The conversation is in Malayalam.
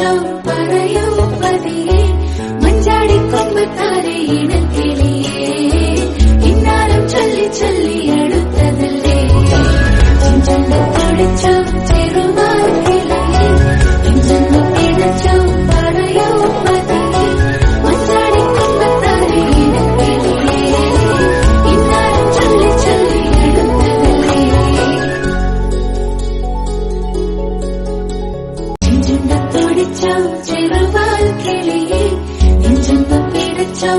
പിടച്ചോ പറയൂ പതിയെ മഞ്ചാടി കൊമ്പത്താരെ ഇണക്കിളിയേ ഇന്നാലും ചൊല്ലി ചൊല്ലി അടുത്തതല്ലേ ചെഞ്ചൊന്ന് പൊടിച്ചോ ചെറുവാൽ കിളിയേ ചെഞ്ചൊന്ന് പിടച്ചോ പറയൂ പതിയെ മഞ്ചാടി കൊമ്പത്താരെ ഇണക്കിളിയേ ഇന്നാലും ചൊല്ലി ചൊല്ലി അടുത്തതല്ലേ ചെഞ്ചൊന്ന് പൊടിച്ചോ ചെറുവാൽ കിളിയേ ചെഞ്ചൊന്ന് പിടച്ചോ